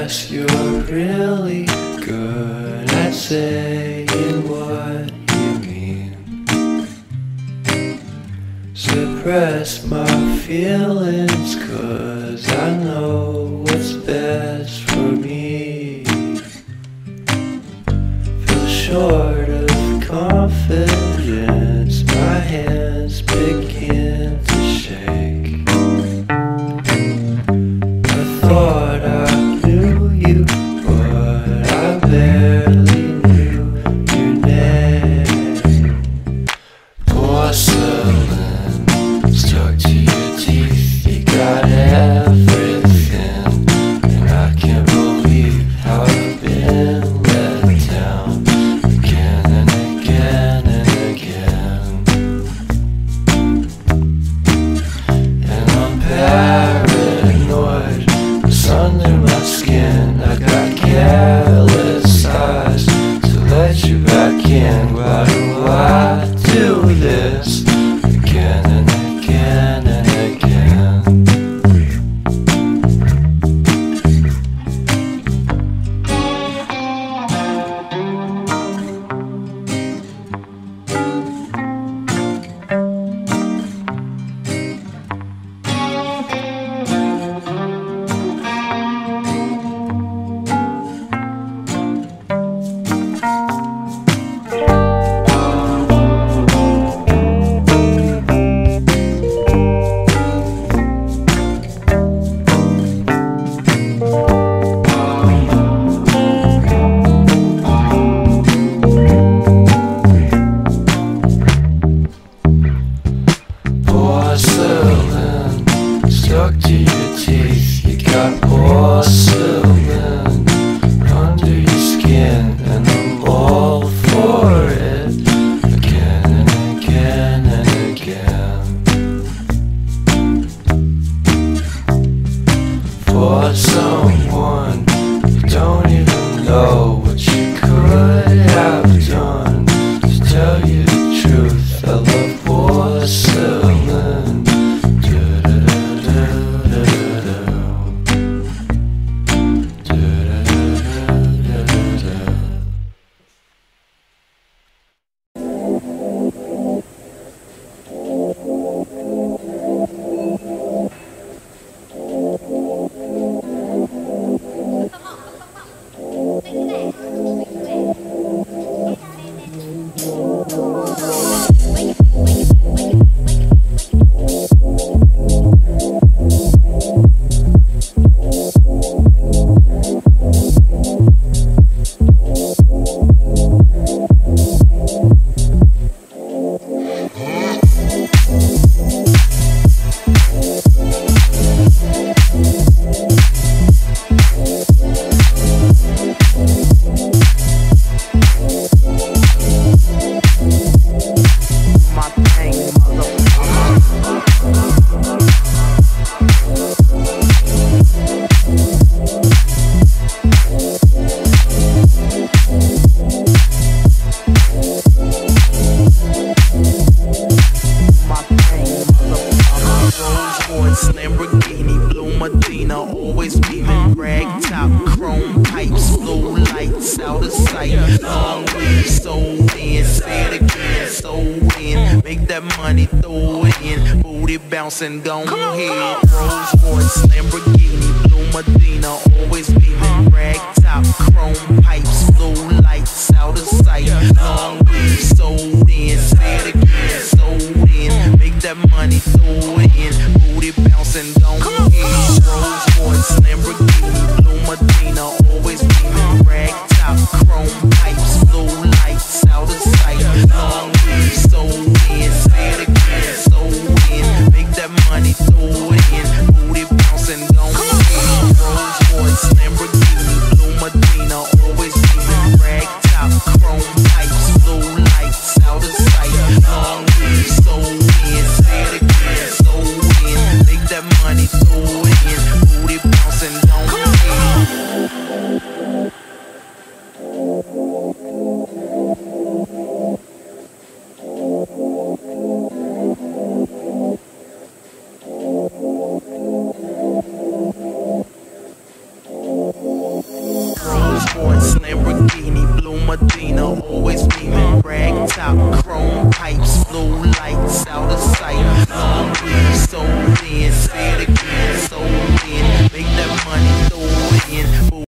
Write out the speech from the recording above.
guess you're really good at saying what you mean. Suppress my feelings, 'cause I know what's best for me. Feel short of confidence, my hands begin to shake. I thought I knew you, but I barely knew your name. Porcelain stuck to your teeth, you got everything, and I can't believe how I've been let down again and again and again. And I'm paranoid, what's under my skin? I got careless eyes to let you back in. Why do I do this again and again and again? Porcelain stuck to your teeth, you got porcelain under your skin, and I'm all for it again and again and again. For someone you don't even know what you could have done. To tell you the truth, I love porcelain. Lamborghini, blue Medina, always beaming, rag top, chrome pipes, blue lights out of sight. Long weed, so in, say it again, so in, make that money, throw it in, booty bouncing, go ahead. Rolls Royce, Lamborghini, blue Medina, always beaming, rag top, chrome pipes, blue lights out of sight. Long weed, so in, say it again, so in, make that money, throw it in, booty bouncing, go ahead. Rolls Royce, Lamborghini, blue Medina, always beaming, rag top, chrome pipe.